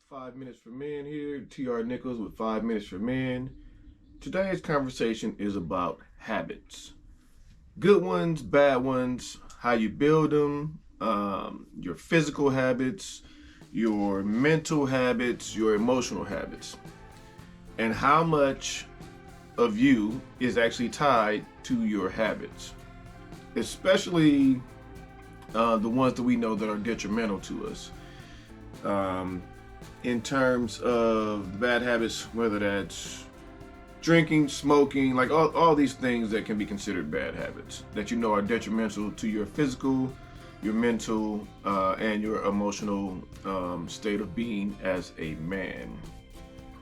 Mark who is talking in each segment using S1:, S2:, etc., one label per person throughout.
S1: 5 minutes for men here. TR Nichols with 5 minutes for men. Today's conversation is about habits. Good ones, bad ones, how you build them, your physical habits, your mental habits, your emotional habits, and how much of you is actually tied to your habits, especially the ones that we know that are detrimental to us. In terms of the bad habits, whether that's drinking, smoking, like all these things that can be considered bad habits that you know are detrimental to your physical, your mental, and your emotional state of being as a man.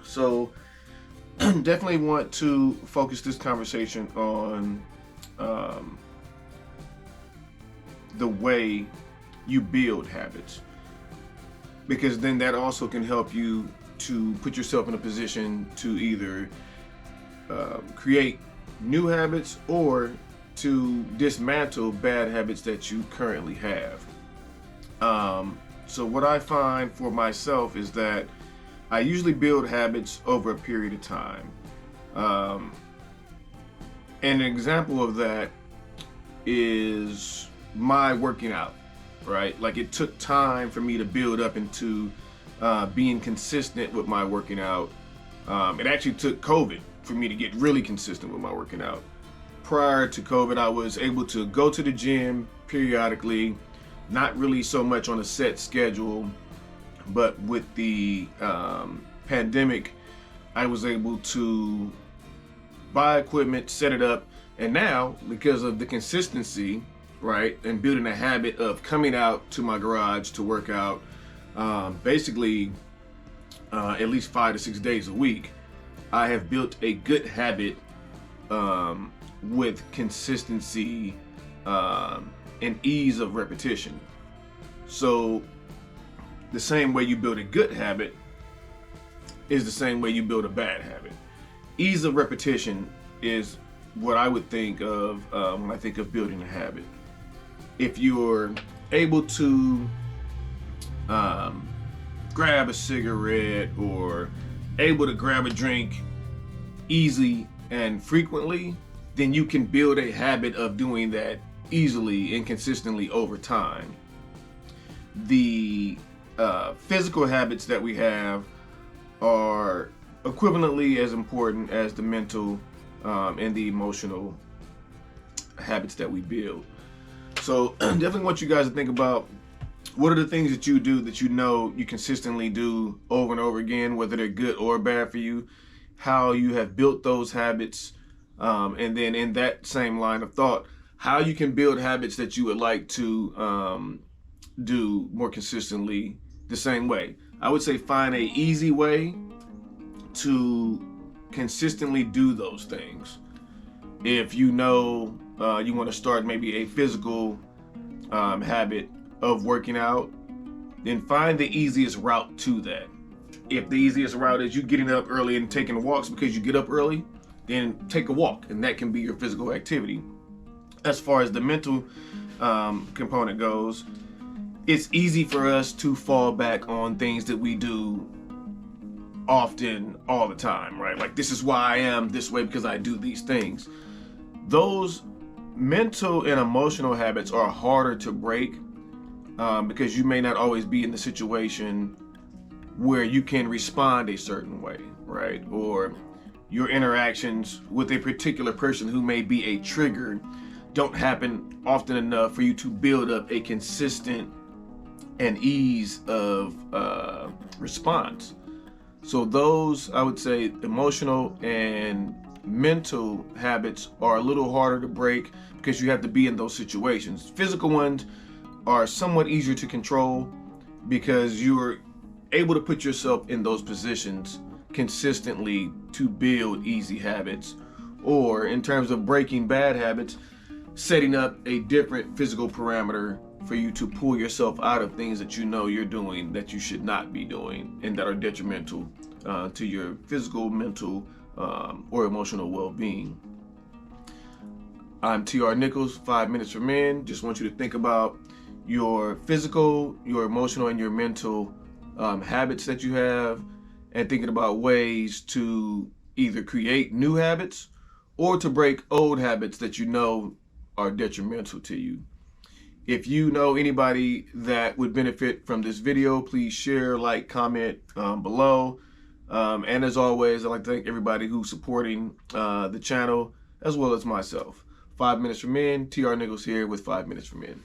S1: So definitely want to focus this conversation on the way you build habits, because then that also can help you to put yourself in a position to either create new habits or to dismantle bad habits that you currently have. So what I find for myself is that I usually build habits over a period of time. And an example of that is my working out, right? Like, it took time for me to build up into being consistent with my working out. It actually took COVID for me to get really consistent with my working out. Prior to COVID, I was able to go to the gym periodically, not really so much on a set schedule, but with the pandemic, I was able to buy equipment, set it up, and now, because of the consistency, right, and building a habit of coming out to my garage to work out, basically at least 5 to 6 days a week, I have built a good habit with consistency and ease of repetition. So the same way you build a good habit is the same way you build a bad habit. Ease of repetition is what I would think of when I think of building a habit. If you're able to grab a cigarette or able to grab a drink easily and frequently, then you can build a habit of doing that easily and consistently over time. The physical habits that we have are equivalently as important as the mental and the emotional habits that we build. So definitely want you guys to think about what are the things that you do that you know you consistently do over and over again, whether they're good or bad for you, how you have built those habits, and then in that same line of thought, how you can build habits that you would like to do more consistently the same way. I would say find a easy way to consistently do those things. If you know you want to start maybe a physical habit of working out, then find the easiest route to that. If the easiest route is you getting up early and taking walks because you get up early, then take a walk, and that can be your physical activity. As far as the mental component goes, it's easy for us to fall back on things that we do often all the time, right? Like, this is why I am this way because I do these things. Those mental and emotional habits are harder to break because you may not always be in the situation where you can respond a certain way, right? Or your interactions with a particular person who may be a trigger don't happen often enough for you to build up a consistent and ease of response. So those, I would say, emotional and mental habits are a little harder to break because you have to be in those situations. Physical ones are somewhat easier to control because you're able to put yourself in those positions consistently to build easy habits. Or in terms of breaking bad habits, setting up a different physical parameter for you to pull yourself out of things that you know you're doing that you should not be doing and that are detrimental to your physical, mental, or emotional well-being. I'm TR Nichols, 5 minutes for men. Just want you to think about your physical, your emotional, and your mental habits that you have, and thinking about ways to either create new habits or to break old habits that you know are detrimental to you. If you know anybody that would benefit from this video, please share, like, comment below. And as always, I'd like to thank everybody who's supporting the channel, as well as myself. 5 Minutes for Men, TR Nichols here with 5 Minutes for Men.